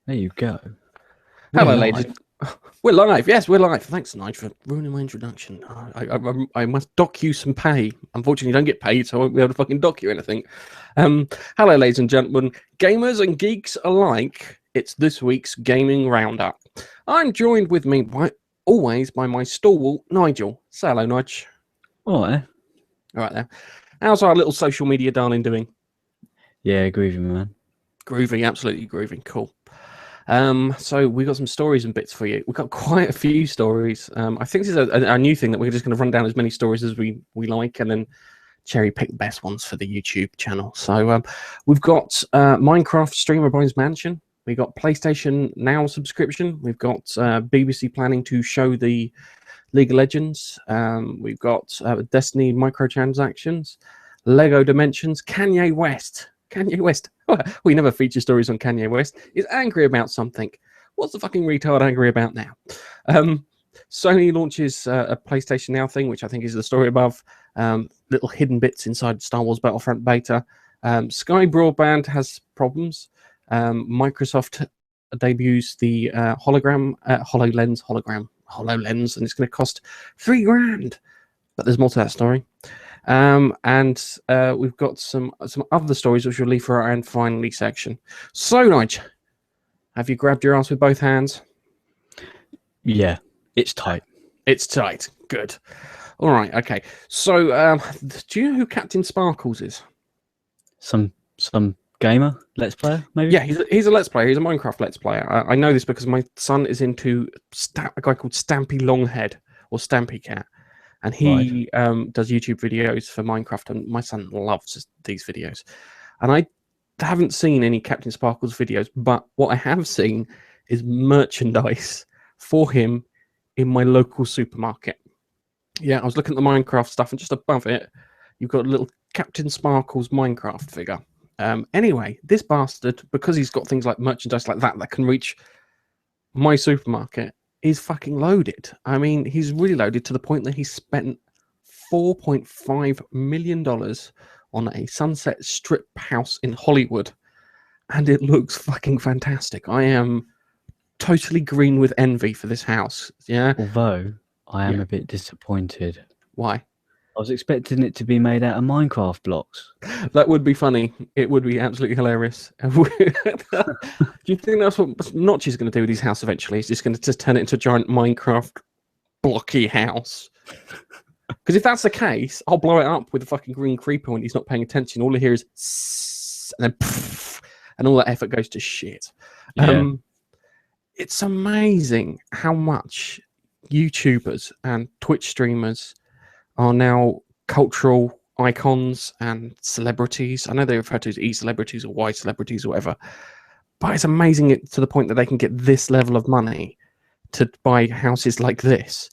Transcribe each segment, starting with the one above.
There you go. We're Hello, live. ladies. We're live. Yes, we're live. Thanks, Nigel, for ruining my introduction. I must dock you some pay. Unfortunately, you don't get paid, so I won't be able to fucking dock you anything. Hello, ladies and gentlemen, gamers and geeks alike. It's this week's gaming roundup. I'm joined with me always by my stalwart Nigel. Say hello, Nigel. All right. All right there. How's our little social media darling doing? Yeah, groovy, man. Groovy, absolutely groovy. Cool. So we got some stories and bits for you. We've got quite a few stories. I think this is a new thing that we're just going to run down as many stories as we like, and then cherry pick the best ones for the YouTube channel. So we've got Minecraft streamer buys mansion. We got PlayStation Now subscription. We've got BBC planning to show the League of Legends. We've got Destiny microtransactions, Lego Dimensions, Kanye West. Kanye West. We never feature stories on Kanye West. Is angry about something. What's the fucking retard angry about now? Sony launches a PlayStation Now thing, which I think is the story above. Little hidden bits inside Star Wars Battlefront beta. Sky Broadband has problems. Microsoft debuts the HoloLens, and it's going to cost $3,000. But there's more to that story. And we've got some other stories which we'll leave for our and finally section. So, Nigel, have you grabbed your ass with both hands? Yeah, it's tight. It's tight. Good. All right. Okay. So, do you know who Captain Sparkles is? Some gamer, let's player, maybe. Yeah, he's a let's player. He's a Minecraft let's player. I know this because my son is into a guy called Stampy Longhead or Stampy Cat. And he does YouTube videos for Minecraft, and my son loves these videos. And I haven't seen any Captain Sparkles videos, but what I have seen is merchandise for him in my local supermarket. Yeah, I was looking at the Minecraft stuff, and just above it, you've got a little Captain Sparkles Minecraft figure. Anyway, this bastard, because he's got things like merchandise like that can reach my supermarket, is fucking loaded. I mean, he's really loaded to the point that he spent $4.5 million on a Sunset Strip house in Hollywood, and it looks fucking fantastic. I am totally green with envy for this house. Yeah. Although I am a bit disappointed. Why? I was expecting it to be made out of Minecraft blocks. That would be funny. It would be absolutely hilarious. Do you think that's what Notch is going to do with his house eventually? He's just going to just turn it into a giant Minecraft blocky house? Because if that's the case, I'll blow it up with a fucking green creeper when he's not paying attention. All I hear is sss, and then poof, and all that effort goes to shit. Yeah. It's amazing how much YouTubers and Twitch streamers are now cultural icons and celebrities. I know they refer to as E-celebrities or Y-celebrities or whatever, but it's amazing to the point that they can get this level of money to buy houses like this.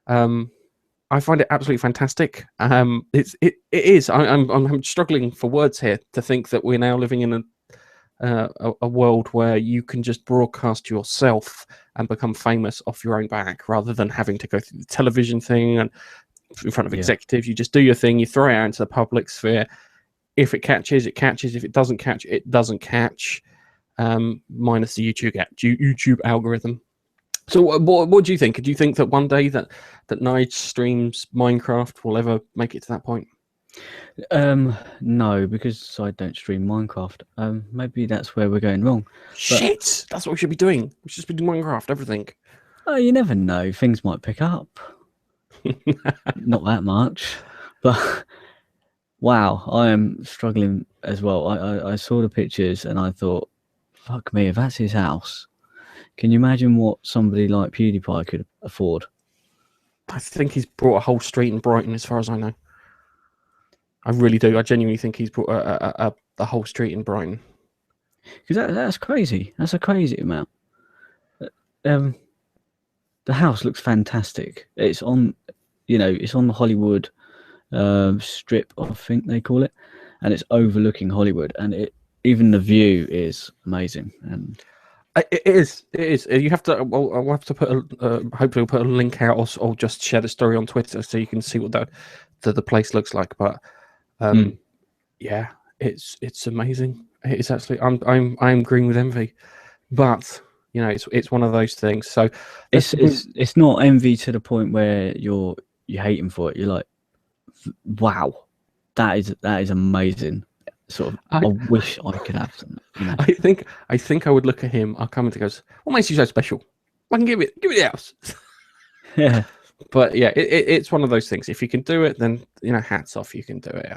I find it absolutely fantastic. It is. I'm struggling for words here to think that we're now living in a world where you can just broadcast yourself and become famous off your own back, rather than having to go through the television thing and in front of executives. You just do your thing, you throw it out into the public sphere. If it catches, it catches. If it doesn't catch, it doesn't catch. Minus the YouTube algorithm. So what do you think? Do you think that one day that Nige streams Minecraft will ever make it to that point? No, because I don't stream Minecraft. Maybe that's where we're going wrong. Shit! That's what we should be doing. We should be doing Minecraft, everything. Oh, you never know. Things might pick up. Not that much, but wow, I am struggling as well. I saw the pictures and I thought, fuck me, if that's his house, can you imagine what somebody like PewDiePie could afford? I think he's brought a whole street in Brighton, as far as I know. I really do. I genuinely think he's brought a whole street in Brighton. Because that's crazy. That's a crazy amount. The house looks fantastic. It's on, it's on the Hollywood strip, I think they call it, and it's overlooking Hollywood, and even the view is amazing. And it is. You have to. Well, I'll have to put hopefully we'll put a link out, or just share the story on Twitter so you can see what the place looks like. But yeah, it's amazing. It's actually I'm green with envy. But it's one of those things. So it's not envy to the point where you hate him for it. You're like, wow, that is amazing. Sort of, I wish I could have some. I think I would look at him. I'll come and goes, what makes you so special? I can give it the house. Yeah. But yeah, it's one of those things. If you can do it, then hats off. You can do it.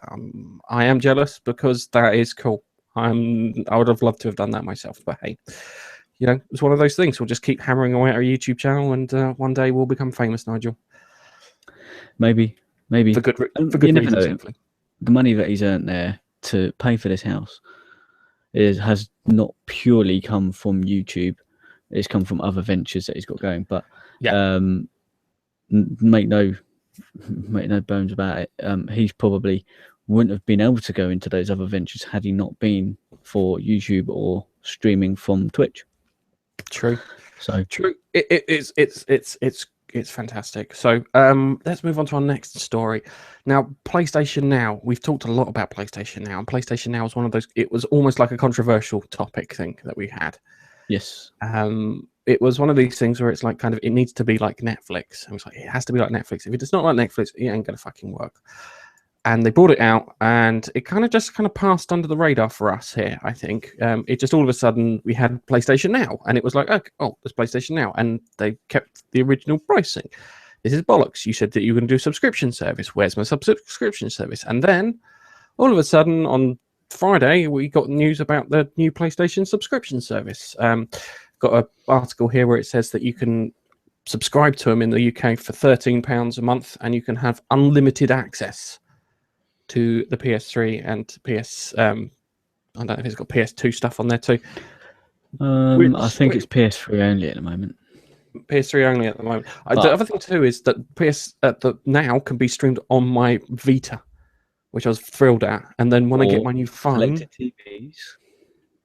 I am jealous because that is cool. I would have loved to have done that myself. But hey, it's one of those things. We'll just keep hammering away at our YouTube channel, and one day we'll become famous, Nigel. Maybe for good reasons. Simply. The money that he's earned there to pay for this house has not purely come from YouTube. It's come from other ventures that he's got going. But yeah. Make no bones about it. He probably wouldn't have been able to go into those other ventures had he not been for YouTube or streaming from Twitch. True. So true. It's fantastic. So let's move on to our next story. Now, PlayStation Now. We've talked a lot about PlayStation Now, and PlayStation Now was one of those. It was almost like a controversial topic thing that we had. Yes. It was one of these things where it's like it needs to be like Netflix. And it's like it has to be like Netflix. If it's not like Netflix, it ain't gonna fucking work. And they brought it out, and it kind of passed under the radar for us here. I think it just all of a sudden we had PlayStation Now, and it was like, oh, there's PlayStation Now, and they kept the original pricing. This is bollocks. You said that you were going to do a subscription service. Where's my subscription service? And then all of a sudden on Friday we got news about the new PlayStation subscription service. Got an article here where it says that you can subscribe to them in the UK for £13 a month, and you can have unlimited access to the PS3 and PS. I don't know if it's got PS2 stuff on there too. I think it's PS3 only at the moment. PS3 only at the moment. The other thing too is that the Now can be streamed on my Vita, which I was thrilled at. And then when I get my new phone, TVs.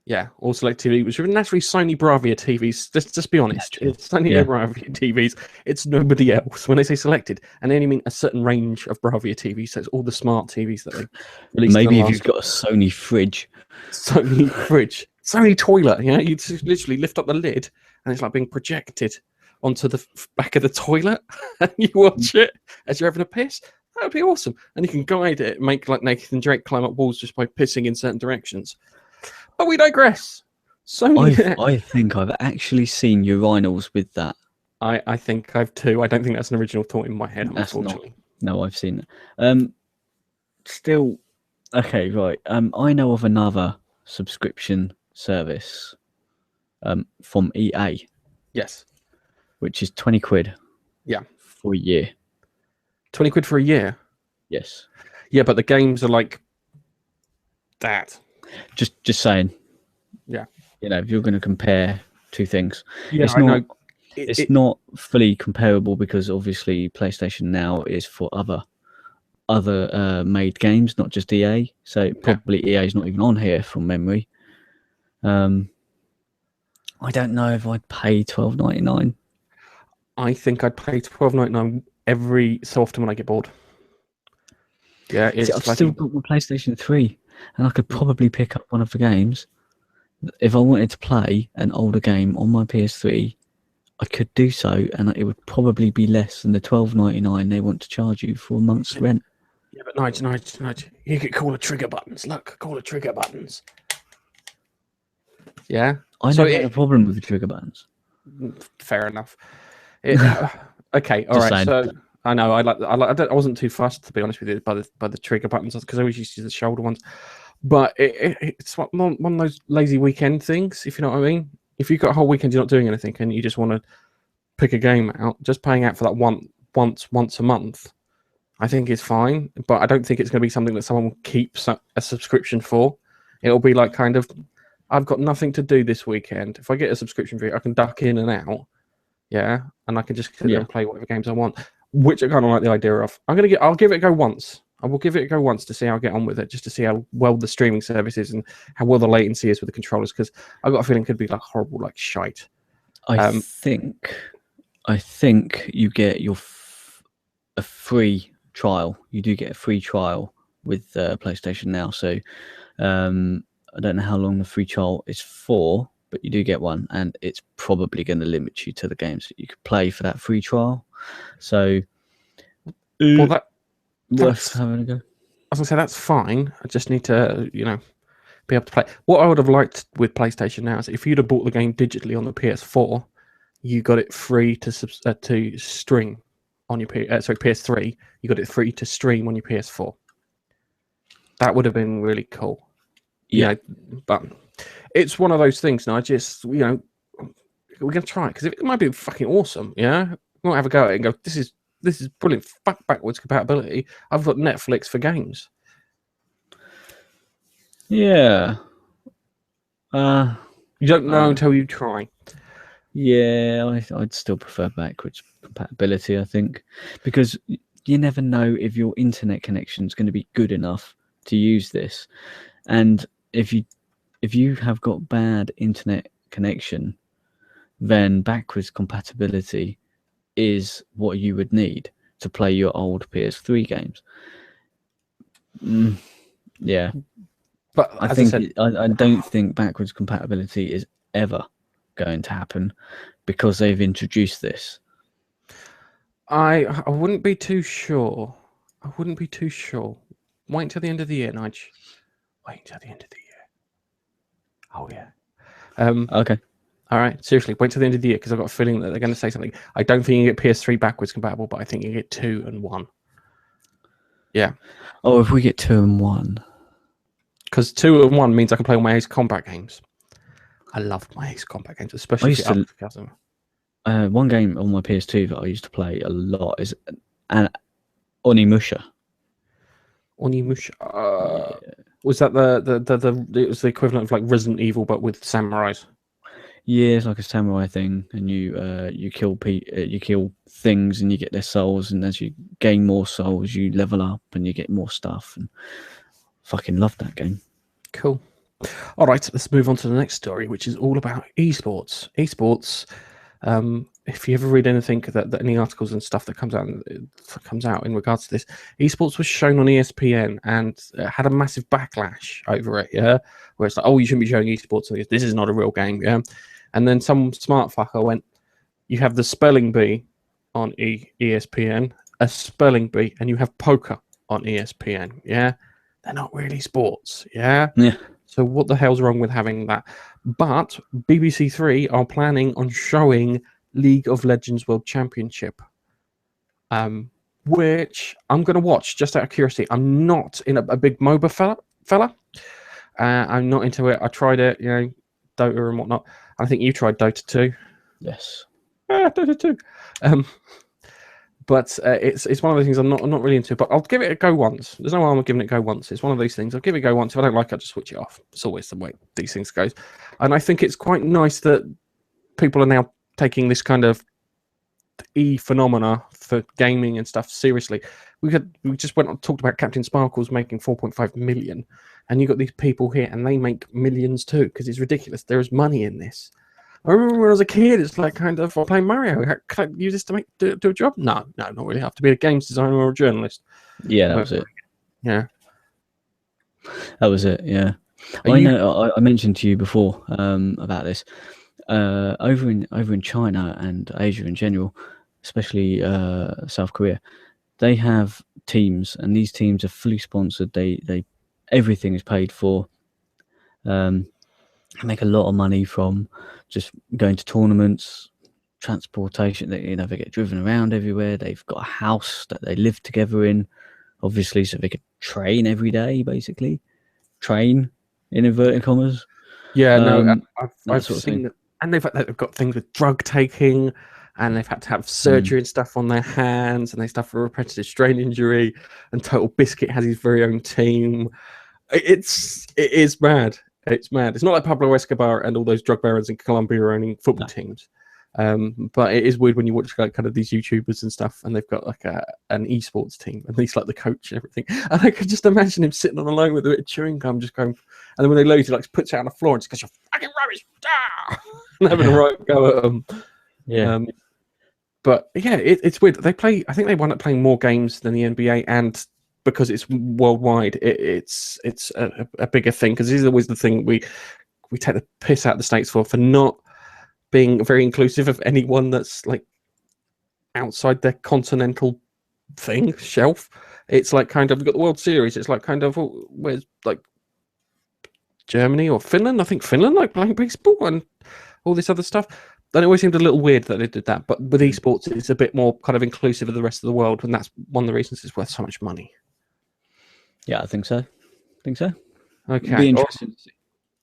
Yeah, all select TV, which are naturally Sony Bravia TVs. Just be honest, it's Sony Bravia TVs. It's nobody else. When they say selected, and they only mean a certain range of Bravia TVs. So it's all the smart TVs that they released. Maybe if you've got a Sony fridge, Sony toilet. You just literally lift up the lid, and it's like being projected onto the back of the toilet, and you watch it as you're having a piss. That would be awesome, and you can guide it, make like Nathan Drake climb up walls just by pissing in certain directions. But we digress. I think I've actually seen urinals with that. I think I've too. I don't think that's an original thought in my head, unfortunately. No, I've seen it. Still, okay, right. I know of another subscription service from EA. Yes. Which is 20 quid. Yeah. For a year. 20 quid for a year? Yes. Yeah, but the games are like that. Just saying. Yeah. If you're going to compare two things, yeah, it's not fully comparable because obviously PlayStation Now is for other made games, not just EA. So probably EA is not even on here from memory. I don't know if I'd pay $12.99. I think I'd pay $12.99 every so often when I get bored. Yeah, I've still got my PlayStation 3. And I could probably pick up one of the games. If I wanted to play an older game on my PS3, I could do so, and it would probably be less than the $12.99 they want to charge you for a month's rent. Yeah, but Nige. You could call the trigger buttons. Look, call the trigger buttons. Yeah? I never had a problem with the trigger buttons. Fair enough. Okay, all right. So I know I wasn't too fussed, to be honest with you, by the trigger buttons, because I always used to use the shoulder ones. But it's one of those lazy weekend things, if you know what I mean. If you've got a whole weekend you're not doing anything and you just want to pick a game out, just paying out for that once a month, I think is fine. But I don't think it's going to be something that someone will keep a subscription for. It'll be like kind of, I've got nothing to do this weekend. If I get a subscription fee, I can duck in and out. Yeah, and I can just sit there and play whatever games I want. Which I kind of like the idea of. I'll give it a go once. I will give it a go once to see how I get on with it, just to see how well the streaming service is and how well the latency is with the controllers. Because I've got a feeling it could be like horrible, like shite. I think you get a free trial. You do get a free trial with PlayStation Now. So I don't know how long the free trial is for, but you do get one, and it's probably going to limit you to the games that you could play for that free trial. So, Well, worth that's. having a go. I was gonna say that's fine. I just need to, be able to play. What I would have liked with PlayStation Now is if you'd have bought the game digitally on the PS4, you got it free to stream on your PS3. You got it free to stream on your PS4. That would have been really cool. Yeah, but it's one of those things. And I just, we're gonna try it because it might be fucking awesome. Yeah, we might have a go at it and go. This is brilliant. Fuck backwards compatibility. I've got Netflix for games. yeah. You don't know until you try. Yeah, I'd still prefer backwards compatibility, I think, because you never know if your internet connection is going to be good enough to use this. And if you have got bad internet connection, then backwards compatibility is what you would need to play your old PS3 games. Yeah. But I don't think backwards compatibility is ever going to happen because they've introduced this. I wouldn't be too sure. Wait until the end of the year, Nige. Wait until the end of the year. Oh yeah. Okay. All right. Seriously, wait till the end of the year because I've got a feeling that they're going to say something. I don't think you get PS3 backwards compatible, but I think you get 2 and 1. Yeah. Oh, if we get 2 and 1. Because 2 and 1 means I can play all my Ace Combat games. I loved my Ace Combat games, especially if you're up to one game on my PS2 that I used to play a lot is Onimusha. Onimusha. Was that it was the equivalent of like Resident Evil but with samurais? Yeah, it's like a samurai thing, and you kill things and you get their souls, and as you gain more souls, you level up and you get more stuff. And fucking love that game. Cool. All right, let's move on to the next story, which is all about esports. Esports. If you ever read anything that any articles and stuff that comes out in regards to this, esports was shown on ESPN and had a massive backlash over it. Yeah, where it's like, oh, you shouldn't be showing esports. This is not a real game. Yeah, and then some smart fucker went, you have the spelling bee on ESPN, a spelling bee, and you have poker on ESPN. Yeah, they're not really sports. Yeah. So what the hell's wrong with having that? But BBC Three are planning on showing League of Legends World Championship, which I'm going to watch just out of curiosity. I'm not a big MOBA fella. I'm not into it. I tried it, Dota and whatnot. I think you tried Dota 2. Yes. Dota 2. But it's one of those things I'm not really into. But I'll give it a go once. There's no harm in giving it a go once. It's one of those things. I'll give it a go once. If I don't like it, I'll just switch it off. It's always the way these things goes. And I think it's quite nice that people are now taking this kind of phenomena for gaming and stuff seriously. We just went on talked about Captain Sparkles making 4.5 million, and you got these people here and they make millions too because it's ridiculous. There is money in this. I remember when I was a kid, it's like kind of playing Mario. Can I use this to do a job? No, not really. I have to be a games designer or a journalist. Yeah, that was it. Yeah, that was it. Yeah, I mentioned to you before about this. Over in China and Asia in general, especially South Korea, they have teams, and these teams are fully sponsored. They everything is paid for. Make a lot of money from just going to tournaments, transportation. They get driven around everywhere. They've got a house that they live together in, obviously, so they could train every day, basically. Train in inverted commas. Yeah, no, I've seen it. And they've got things with drug taking, and they've had to have surgery and stuff on their hands, and they suffer a repetitive strain injury. And Total Biscuit has his very own team. It is mad. It's mad. It's not like Pablo Escobar and all those drug barons in Colombia owning football teams. But it is weird when you watch like kind of these YouTubers and stuff, and they've got like an esports team, and he's like the coach and everything. And I could just imagine him sitting on the line with a bit of chewing gum, just going. And then when they lose, he like puts it on the floor and just goes, "You're fucking rubbish!" and having a right go at them. Yeah. But yeah, it's weird. They play. I think they wind up playing more games than the NBA, and because it's worldwide, it's a bigger thing. Because this is always the thing we take the piss out of the States for not being very inclusive of anyone that's like outside their continental thing shelf. It's like kind of, we've got the World Series. It's like kind of, where's like Germany or Finland? I think Finland like playing baseball and all this other stuff. And it always seemed a little weird that they did that. But with esports, it's a bit more kind of inclusive of the rest of the world, and that's one of the reasons it's worth so much money. Yeah, I think so. Okay. It'll be interesting to see.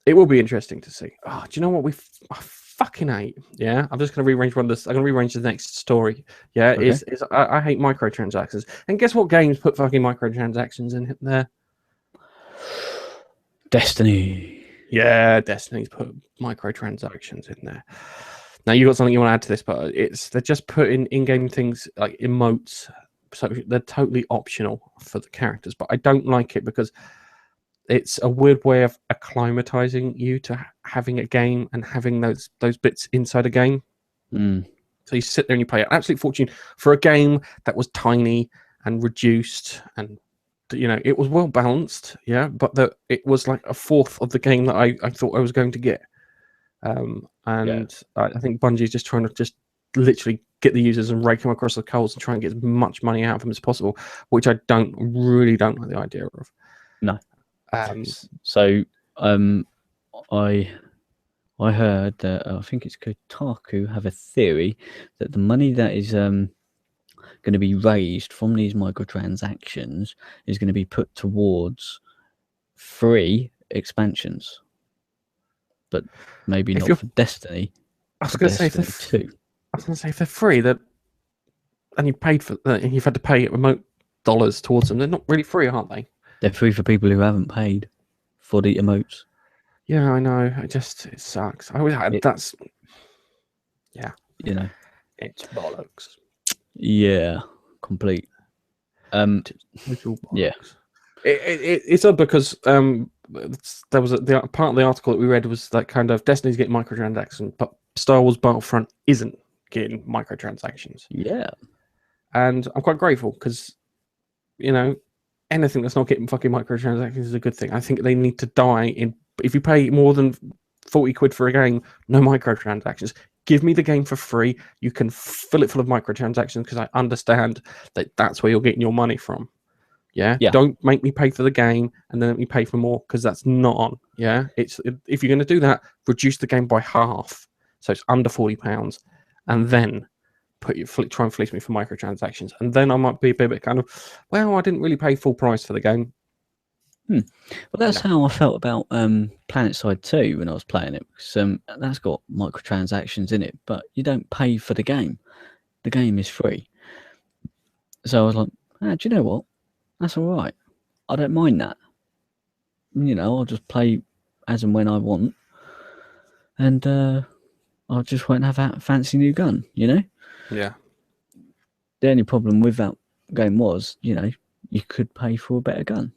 It will be interesting to see. Oh, do you know what I fucking hate? Yeah, I'm just going to rearrange one of this. I'm going to rearrange the next story. Yeah, okay. I hate microtransactions. And guess what games put fucking microtransactions in there? Destiny. Yeah, Destiny's put microtransactions in there. Now you got something you want to add to this, but they're just putting in-game things like emotes, so they're totally optional for the characters. But I don't like it because it's a weird way of acclimatizing you to having a game and having those bits inside a game. So you sit there and you pay an absolute fortune for a game that was tiny and reduced, and it was well balanced, yeah, but it was like a fourth of the game that I thought I was going to get. I think Bungie's just trying to just literally get the users and rake them across the coals and try and get as much money out of them as possible, which I really don't like the idea of. No. I heard that I think it's Kotaku have a theory that the money that is going to be raised from these microtransactions is going to be put towards free expansions, but maybe not for Destiny. I was going to say if they're free, and you paid for that, and you've had to pay remote dollars towards them, they're not really free, aren't they? They're free for people who haven't paid for the emotes. Yeah, I know. It sucks. It's bollocks. Yeah, complete. Yeah. It's odd because there was the part of the article that we read was that kind of Destiny's getting microtransactions, but Star Wars Battlefront isn't getting microtransactions. Yeah. And I'm quite grateful because, anything that's not getting fucking microtransactions is a good thing. I think they need to die if you pay more than 40 quid for a game, no microtransactions. Give me the game for free. You can fill it full of microtransactions because I understand that that's where you're getting your money from. Yeah. Don't make me pay for the game and then let me pay for more, because that's not on. Yeah. If you're going to do that, reduce the game by half, so it's under £40, and then try and fleece me for microtransactions, and then I might be a bit kind of, well, I didn't really pay full price for the game. Well, that's how I felt about PlanetSide 2 when I was playing it, because that's got microtransactions in it, but you don't pay for the game. The game is free. So I was like, do you know what? That's all right. I don't mind that. I'll just play as and when I want, and I just won't have a fancy new gun, Yeah. The only problem with that game was, you could pay for a better gun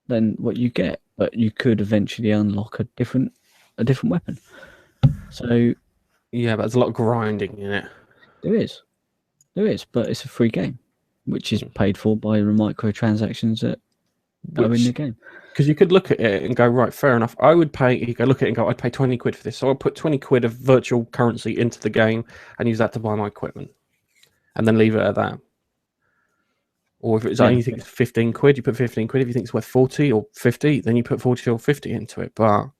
than what you get, but you could eventually unlock a different weapon. So yeah, but there's a lot of grinding in it. There is, but it's a free game, which is paid for by the microtransactions that are in the game. Because you could look at it and go, right, fair enough. I would pay. You go look at it and go, I'd pay 20 quid for this. So I'll put 20 quid of virtual currency into the game and use that to buy my equipment, and then leave it at that. Or if it's like you think it's 15 quid, you put 15 quid. If you think it's worth 40 or 50, then you put 40 or 50 into it. But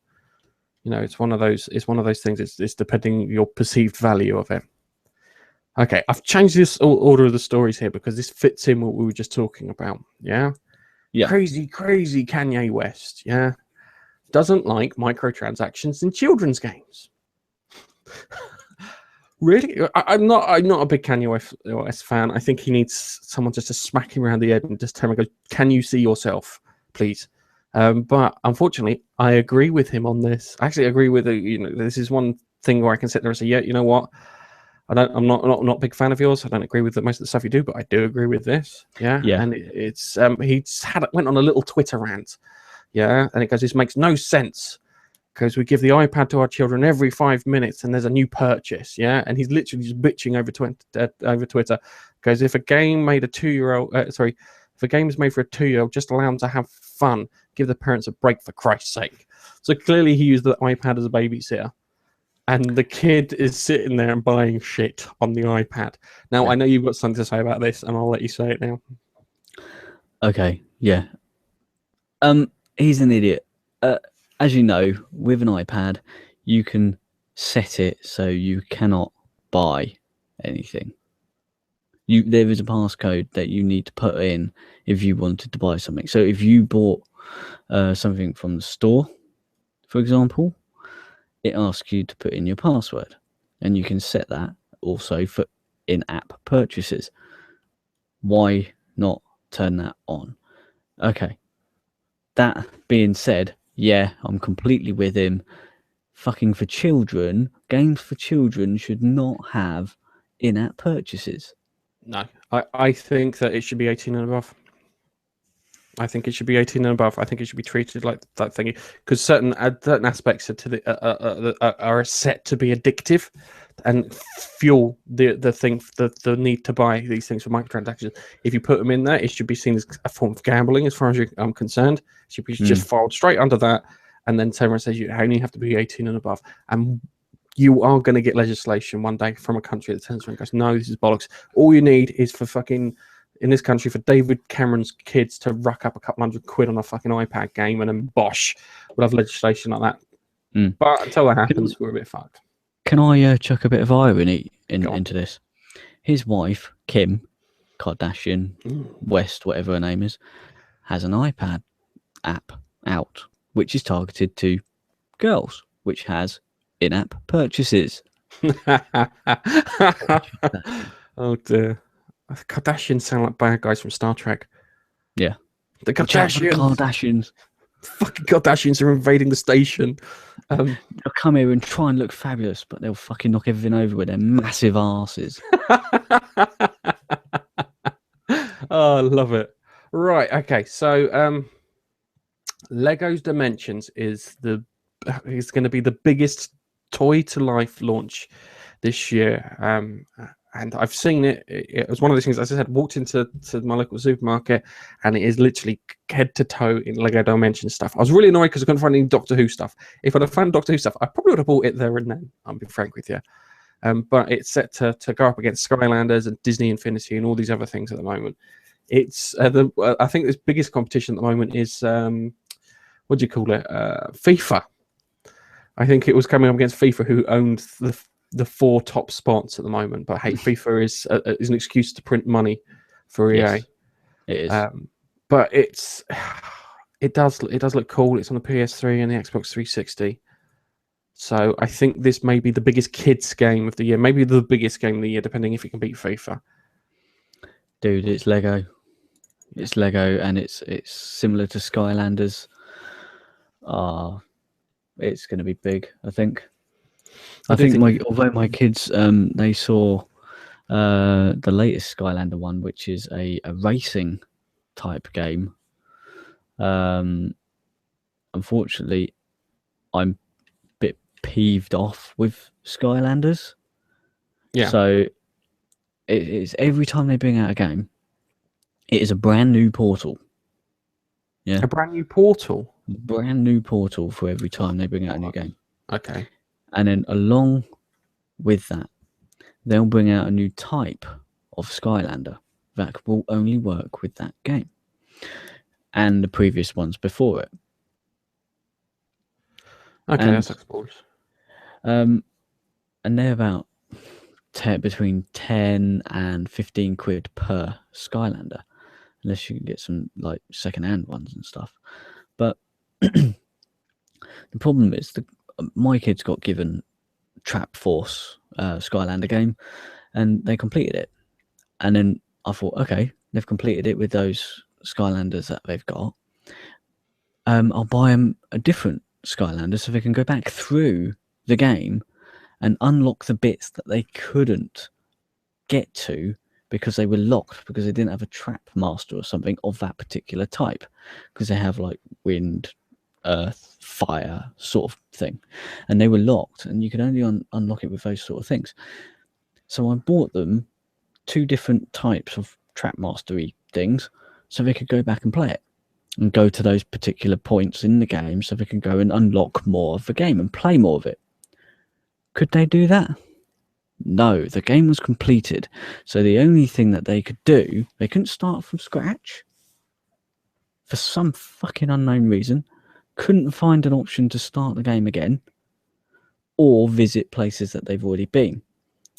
it's one of those. It's one of those things. It's depending your perceived value of it. Okay, I've changed this order of the stories here because this fits in what we were just talking about. Yeah. Crazy Kanye West. Yeah. Doesn't like microtransactions in children's games. Really? I'm not a big Kanye West fan. I think he needs someone just to smack him around the head and just tell him, go, can you see yourself, please? But unfortunately, I agree with him on this. I actually agree with this is one thing where I can sit there and say, yeah, you know what? I'm not a big fan of yours. I don't agree with most of the stuff you do, but I do agree with this. Yeah. And it's went on a little Twitter rant. Yeah. And it goes, this makes no sense, because we give the iPad to our children every 5 minutes and there's a new purchase. Yeah. And he's literally just bitching over Twitter. Because if a game made a 2-year-old, If a game is made for a 2-year-old, just allow them to have fun. Give the parents a break, for Christ's sake. So clearly he used the iPad as a babysitter. And the kid is sitting there and buying shit on the iPad. Now, I know you've got something to say about this, and I'll let you say it now. Okay, yeah. He's an idiot. As you know, with an iPad, you can set it so you cannot buy anything. There is a passcode that you need to put in if you wanted to buy something. So if you bought something from the store, for example, it asks you to put in your password, and you can set that also for in-app purchases. Why not turn that on? Okay. That being said, yeah, I'm completely with him. Fucking for children, games for children should not have in-app purchases. No, I think that it should be 18 and above. I think it should be 18 and above. I think it should be treated like that thing, because certain aspects are are set to be addictive and fuel the need to buy these things for microtransactions. If you put them in there, it should be seen as a form of gambling, as far as I'm concerned. It should be just filed straight under that, and then everyone says you only have to be 18 and above. And you are going to get legislation one day from a country that turns around and goes, no, this is bollocks. All you need is for fucking, in this country, for David Cameron's kids to rack up a couple £100 on a fucking iPad game, and then bosh, we'll have legislation like that. But until that happens, we're a bit fucked. Can I chuck a bit of irony into this? His wife, Kim Kardashian, West, whatever her name is, has an iPad app out, which is targeted to girls, which has in-app purchases. Oh dear. Kardashians sound like bad guys from Star Trek. Yeah. The Kardashians. Fucking Kardashians are invading the station. They'll come here and try and look fabulous, but they'll fucking knock everything over with their massive asses. Oh, I love it. Right, okay. So Lego's Dimensions is going to be the biggest toy to life launch this year. And I've seen it. It was one of those things, as I said, walked into my local supermarket, and it is literally head to toe in Lego Dimension stuff. I was really annoyed because I couldn't find any Doctor Who stuff. If I'd have found Doctor Who stuff, I probably would have bought it there and then, I'll be frank with you. But it's set to go up against Skylanders and Disney Infinity and all these other things at the moment. It's I think this biggest competition at the moment is, what do you call it? FIFA. I think it was coming up against FIFA, who owned the 4 top spots at the moment. But hey, FIFA is an excuse to print money for EA. Yes, it is. But it does look cool. It's on the PS3 and the Xbox 360. So I think this may be the biggest kids game of the year, maybe the biggest game of the year, depending if it can beat FIFA. Dude, it's Lego. It's Lego, and it's similar to Skylanders. It's going to be big, I think. I think although my kids they saw the latest Skylander one, which is a racing type game. Unfortunately, I'm a bit peeved off with Skylanders. Yeah. So it's every time they bring out a game, it is a brand new portal. Yeah. A brand new portal? Brand new portal for every time they bring out a new game. Okay. And then along with that, they'll bring out a new type of Skylander that will only work with that game and the previous ones before it. Okay, and, that's explored. And they're about between 10 and 15 quid per Skylander, unless you can get some like second-hand ones and stuff. But the problem is my kids got given Trap Force Skylander game, and they completed it. And then I thought, okay, they've completed it with those Skylanders that they've got. I'll buy them a different Skylander so they can go back through the game and unlock the bits that they couldn't get to because they were locked, because they didn't have a trap master or something of that particular type, because they have like wind, earth, fire sort of thing, and they were locked, and you could only unlock it with those sort of things. So I bought them 2 different types of trap mastery things so they could go back and play it and go to those particular points in the game so they can go and unlock more of the game and play more of it. Could they do that? No, the game was completed. So the only thing that they could do, they couldn't start from scratch. For some fucking unknown reason, couldn't find an option to start the game again or visit places that they've already been.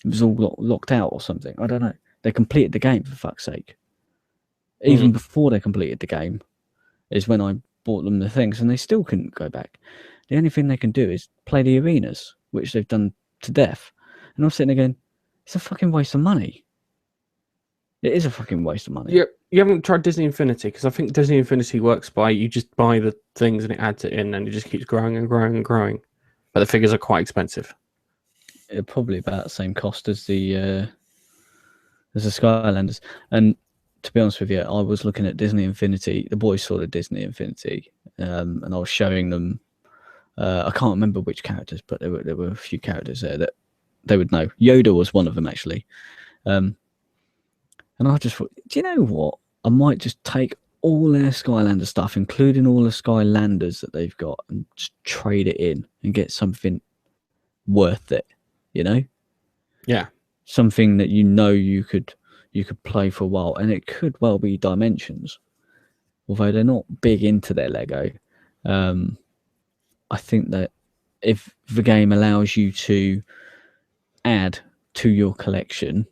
It was all locked out or something. I don't know. They completed the game, for fuck's sake. Even before they completed the game is when I bought them the things, and they still couldn't go back. The only thing they can do is play the arenas, which they've done to death. And I'm sitting there going, it's a fucking waste of money. It is a fucking waste of money. You haven't tried Disney Infinity, because I think Disney Infinity works by you just buy the things and it adds it in, and it just keeps growing and growing and growing. But the figures are quite expensive. They're probably about the same cost as the Skylanders. And to be honest with you, I was looking at Disney Infinity. The boys saw the Disney Infinity, and I was showing them. I can't remember which characters, but there were a few characters there that they would know. Yoda was one of them, actually. And I just thought, do you know what? I might just take all their Skylander stuff, including all the Skylanders that they've got, and just trade it in and get something worth it. You know? Yeah. Something that you could play for a while, and it could well be Dimensions, although they're not big into their Lego. I think that if the game allows you to add to your collection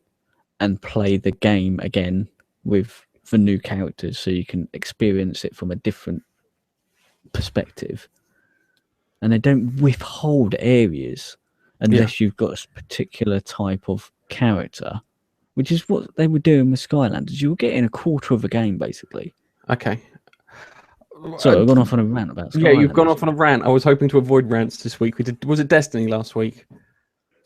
and play the game again with the new characters, so you can experience it from a different perspective, and they don't withhold areas unless you've got a particular type of character, which is what they were doing with Skylanders. You were getting a quarter of a game, basically. Okay. So I've gone off on a rant about Skylanders. Yeah, you've gone off on a rant. I was hoping to avoid rants this week. Was it Destiny last week?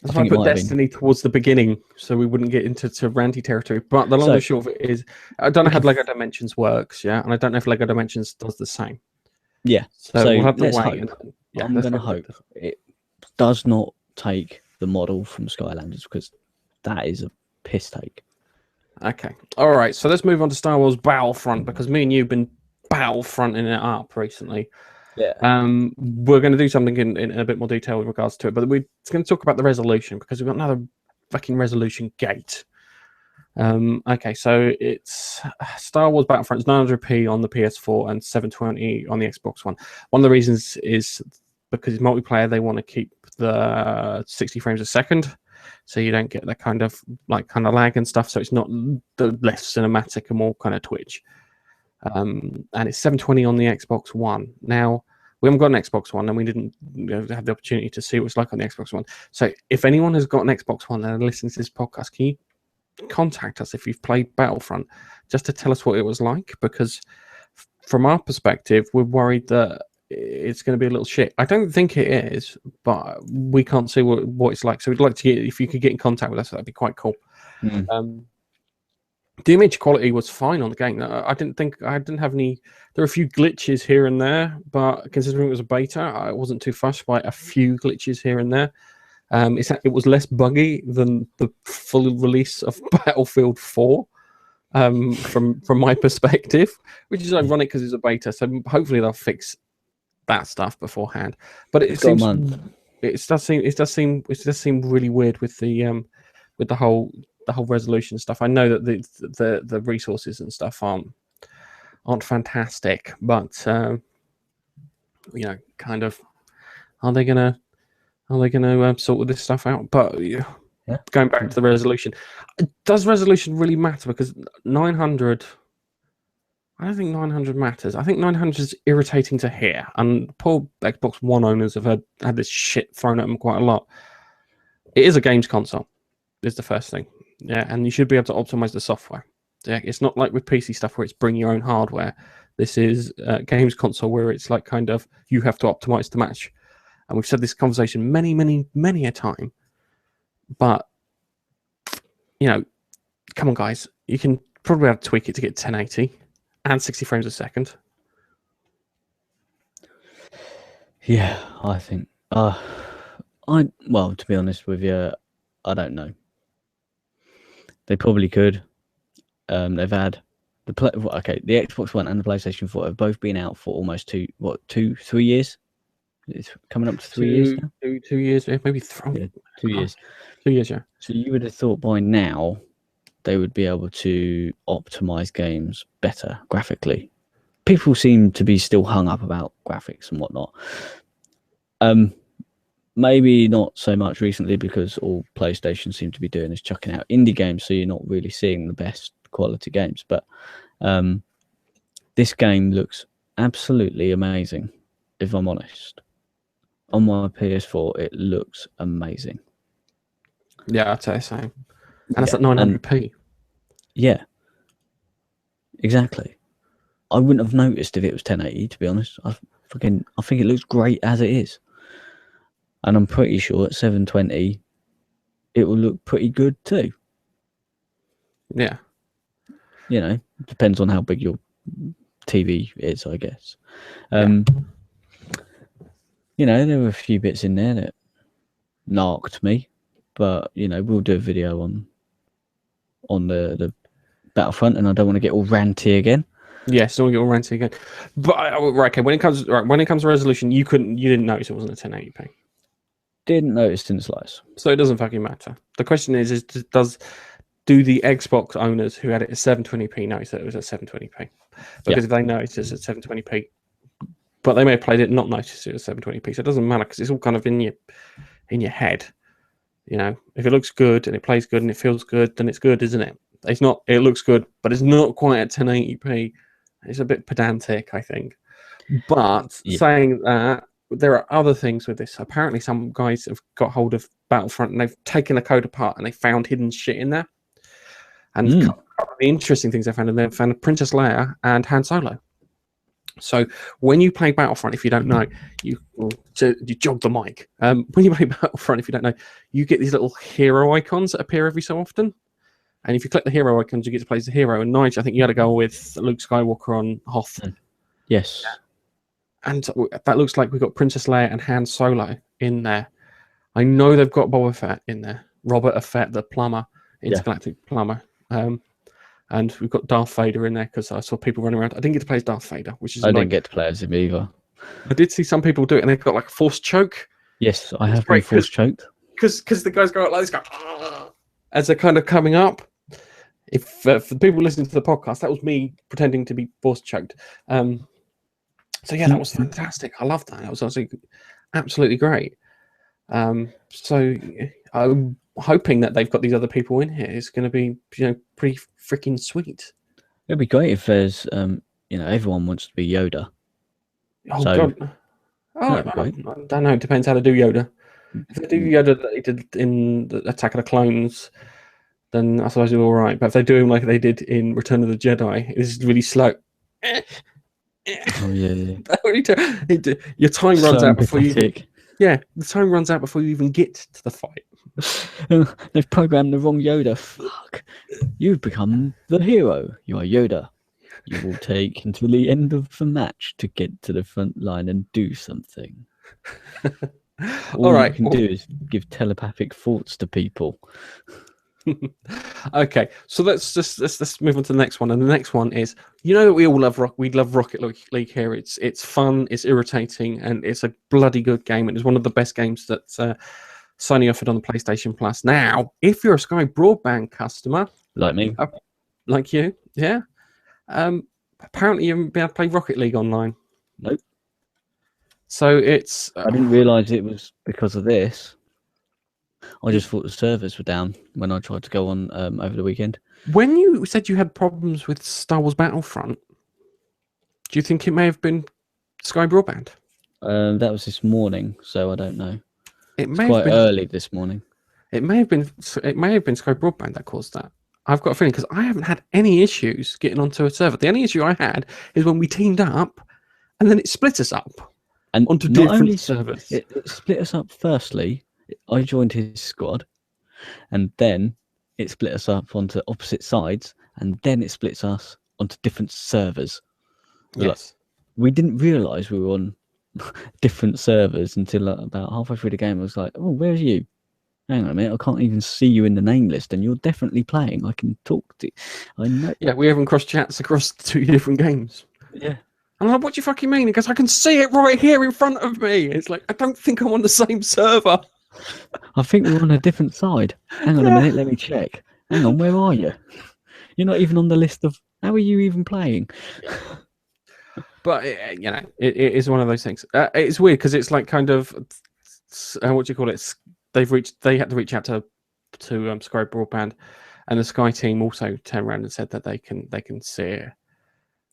I think I put Destiny towards the beginning so we wouldn't get into ranty territory. But the long and short of it is, I don't know how Lego Dimensions works, and I don't know if Lego Dimensions does the same. Yeah. So we'll have to let's wait. hope. I'm going to hope it does not take the model from Skylanders, because that is a piss take. Okay. All right. So let's move on to Star Wars Battlefront, because me and you've been Battlefronting it up recently. Yeah. We're going to do something in a bit more detail in regards to it, but we're going to talk about the resolution, because we've got another fucking resolution gate. Okay, so it's Star Wars Battlefront's 900p on the PS4 and 720 on the Xbox One. One of the reasons is because it's multiplayer, they want to keep the 60 frames a second, so you don't get that kind of lag and stuff. So it's not the less cinematic and more kind of twitch. And it's 720 on the Xbox One. Now, we haven't got an Xbox One, and we didn't have the opportunity to see what it's like on the Xbox One. So if anyone has got an Xbox One and listens to this podcast, can you contact us if you've played Battlefront, just to tell us what it was like? Because from our perspective, we're worried that it's going to be a little shit. I don't think it is, but we can't see what it's like. So we'd like to get, if you could get in contact with us, that'd be quite cool. The image quality was fine on the game. I didn't have any. There were a few glitches here and there, but considering it was a beta, I wasn't too fussed by a few glitches here and there. It was less buggy than the full release of Battlefield 4, from my perspective, which is ironic because it's a beta. So hopefully they'll fix that stuff beforehand. But it does seem really weird with the whole resolution stuff. I know that the resources and stuff aren't fantastic, but kind of, are they gonna sort this stuff out? But going back to the resolution, does resolution really matter? Because 900, I don't think 900 matters. I think 900 is irritating to hear, and poor Xbox One owners have had this shit thrown at them quite a lot. It is a games console, is the first thing. Yeah, and you should be able to optimize the software. Yeah, it's not like with PC stuff where it's bring your own hardware. This is a games console where it's like kind of you have to optimize to match. And we've said this conversation many, many, many a time. But come on, guys, you can probably have to tweak it to get 1080 and 60 frames a second. Yeah, I think. To be honest with you, I don't know. They probably could. They've had The Xbox One and the PlayStation 4 have both been out for almost 3 years. It's coming up to 3 years now. 2 years, maybe 3. Yeah, 2 years. 2 years, yeah. So you would have thought by now they would be able to optimize games better graphically. People seem to be still hung up about graphics and whatnot. Maybe not so much recently because all PlayStation seem to be doing is chucking out indie games, so you're not really seeing the best quality games. But this game looks absolutely amazing, if I'm honest. On my PS4, it looks amazing. Yeah, I'd say the same. And it's at 900p. Yeah, exactly. I wouldn't have noticed if it was 1080, to be honest. I think it looks great as it is. And I'm pretty sure at 720, it will look pretty good too. Yeah. You know, depends on how big your TV is, I guess. You know, there were a few bits in there that narked me, but you know, we'll do a video on the Battlefront, and I don't want to get all ranty again. Yes, don't get all ranty again. But right, okay, when it comes to resolution, you didn't notice it wasn't a 1080p. Didn't notice in the slice. So it doesn't fucking matter. The question is do the Xbox owners who had it at 720p notice that it was at 720p? Because if they notice it's at 720p, but they may have played it and not noticed it at 720p, so it doesn't matter because it's all kind of in your head. You know, if it looks good and it plays good and it feels good, then it's good, isn't it? It's not. It looks good, but it's not quite at 1080p. It's a bit pedantic, I think. But saying that, there are other things with this. Apparently, some guys have got hold of Battlefront and they've taken the code apart and they found hidden shit in there. And a couple of the interesting things they found in there, found Princess Leia and Han Solo. So when you play Battlefront, if you don't know, you jog the mic. When you play Battlefront, if you don't know, you get these little hero icons that appear every so often. And if you click the hero icons, you get to play as the hero. And Nigel, I think you had to go with Luke Skywalker on Hoth. Yes. And that looks like we've got Princess Leia and Han Solo in there. I know they've got Boba Fett in there. Robert Fett, the plumber, intergalactic plumber. And we've got Darth Vader in there because I saw people running around. I didn't get to play as Darth Vader, which is I didn't get to play as him either. I did see some people do it, and they've got like a force choke. Yes, I have been force choked. Because the guys go out like this, as they're kind of coming up. If for the people listening to the podcast, that was me pretending to be force choked. So yeah, that was fantastic. I loved that. That was absolutely great. So I'm hoping that they've got these other people in here. It's going to be, pretty freaking sweet. It'd be great if there's, everyone wants to be Yoda. Oh God! Oh, I don't know. It depends how to do Yoda. If they do Yoda that they did in the Attack of the Clones, then I suppose it's all right. But if they do him like they did in Return of the Jedi, it's really slow. Oh yeah. Your time runs out before pathetic. you. Yeah, the time runs out before you even get to the fight. They've programmed the wrong Yoda. Fuck! You've become the hero. You are Yoda. You will take until the end of the match to get to the front line and do something. All right, you can do is give telepathic thoughts to people. Okay, so let's move on to the next one, and the next one is, that we all love Rocket League here. It's fun, it's irritating, and it's a bloody good game, and it's one of the best games that Sony offered on the PlayStation Plus. Now, if you're a Sky Broadband customer, like me, like you, yeah, apparently you haven't been able to play Rocket League online. Nope. So it's. I didn't realise it was because of this. I just thought the servers were down when I tried to go on over the weekend. When you said you had problems with Star Wars Battlefront, do you think it may have been Sky Broadband? That was this morning, so I don't know. It may quite have been early this morning. It may have been Sky Broadband that caused that. I've got a feeling because I haven't had any issues getting onto a server. The only issue I had is when we teamed up, and then it split us up and onto different servers. It split us up. Firstly, I joined his squad, and then it split us up onto opposite sides, and then it splits us onto different servers. Yes. We didn't realise we were on different servers until about halfway through the game. I was like, "Oh, where's you?" hang on a minute, I can't even see you in the name list, and you're definitely playing. I can talk to you. I know. Yeah, we haven't cross chats across 2 different games. Yeah. I'm like, what do you fucking mean? He goes, I can see it right here in front of me. It's like, I don't think I'm on the same server. I think we're on a different side. Hang on a minute, let me check. Hang on, where are you? You're not even on the list of. How are you even playing? But it is one of those things. It's weird because it's like kind of what do you call it? They had to reach out to Sky Broadband, and the Sky team also turned around and said that they can see it.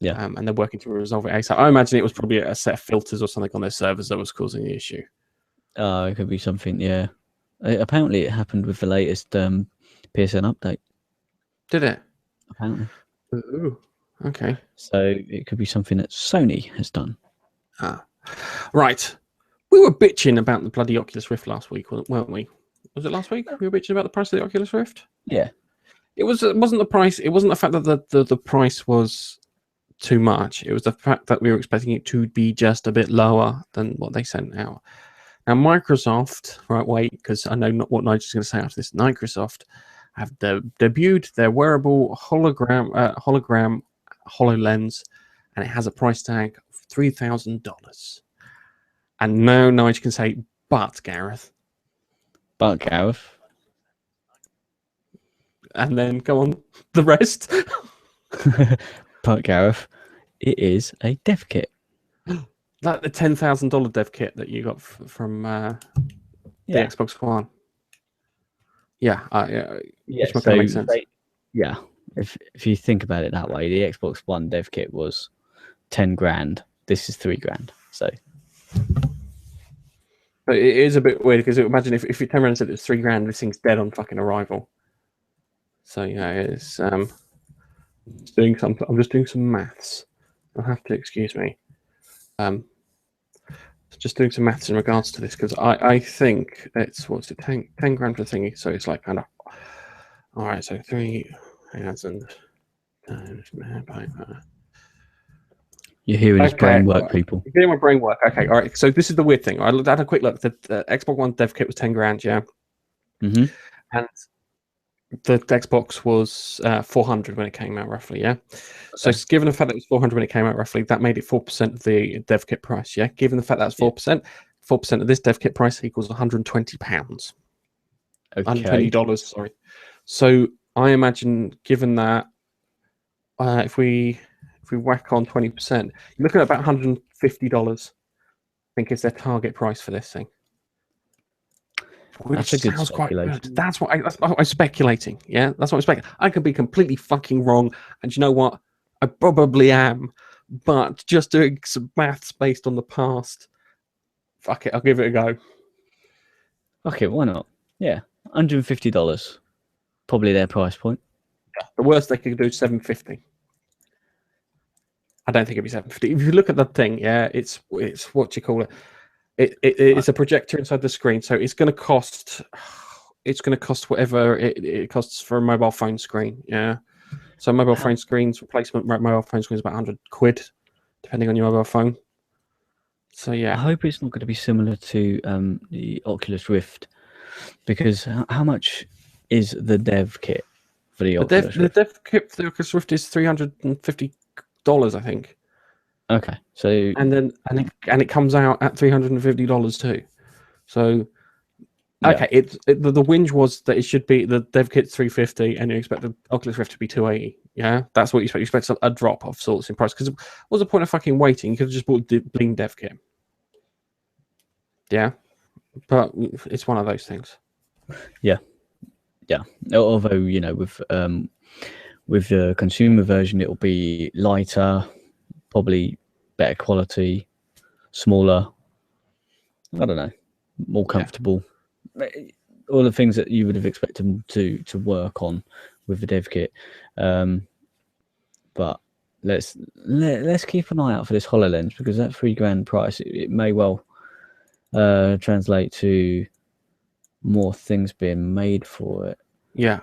Yeah. And they're working to resolve it ASAP. I imagine it was probably a set of filters or something on their servers that was causing the issue. It could be something. Yeah. Apparently, it happened with the latest PSN update. Did it? Apparently. Ooh. Okay. So it could be something that Sony has done. Right. We were bitching about the bloody Oculus Rift last week, weren't we? Was it last week? We were bitching about the price of the Oculus Rift? Yeah. It wasn't the price. It wasn't the fact that the price was too much. It was the fact that we were expecting it to be just a bit lower than what they sent out. Now, Microsoft, right, wait, because I know not what Nigel's going to say after this. Microsoft have debuted their wearable hologram HoloLens, and it has a price tag of $3,000. And now Nigel can say, but Gareth. But Gareth. And then go on the rest. But Gareth, it is a dev kit. Like the $10,000 dev kit that you got from the Xbox One. Yeah, which so makes sense. If you think about it that way, the Xbox One dev kit was 10 grand. This is 3 grand. So, but it is a bit weird because imagine if you turn around and said it's 3 grand, this thing's dead on fucking arrival. So yeah, it's I'm just doing some maths. You'll have to excuse me. Just doing some maths in regards to this because I think it's 10 grand for the thingy, so it's like kind of all right. So 3,000 times by. You're hearing his brain work, people. You're hearing my brain work. Okay, all right. So this is the weird thing. I had a quick look. The Xbox One dev kit was 10 grand, yeah. Mm-hmm. And the Xbox was 400 when it came out, roughly, yeah. Okay. So given the fact that it was 400 when it came out, roughly, that made it 4% of the dev kit price, yeah. Given the fact that's 4%, 4% of this dev kit price equals £120. Okay. $120, sorry. So I imagine, given that, if we whack on 20%, you're looking at about $150. I think is their target price for this thing. Which sounds quite good. That's what I'm speculating. Yeah, that's what I'm speculating. I could be completely fucking wrong, and you know what? I probably am. But just doing some maths based on the past, fuck it, I'll give it a go. Okay, why not? Yeah, $150, probably their price point. Yeah, the worst they could do is $750. I don't think it'd be $750. If you look at the thing, yeah, it's what you call it. It's a projector inside the screen, so it's going to cost whatever it costs for a mobile phone screen. Yeah, so mobile phone screens replacement mobile phone screen is about £100, depending on your mobile phone. So yeah, I hope it's not going to be similar to the Oculus Rift, because how much is the dev kit for the Oculus Rift? The dev kit for the Oculus Rift is $350, I think. Okay, so and it comes out at $350 too. So okay, the whinge was that it should be the dev kit's $350, and you expect the Oculus Rift to be $280. Yeah, that's what you expect. You expect a drop of sorts in price because what's the point of fucking waiting? You could have just bought the bling dev kit. Yeah, but it's one of those things. Yeah. Although with the consumer version, it'll be lighter, probably better quality, smaller. I don't know, more comfortable. Yeah. All the things that you would have expected them to work on with the dev kit. But let's keep an eye out for this HoloLens, because that $3 grand price, it may well translate to more things being made for it. Yeah,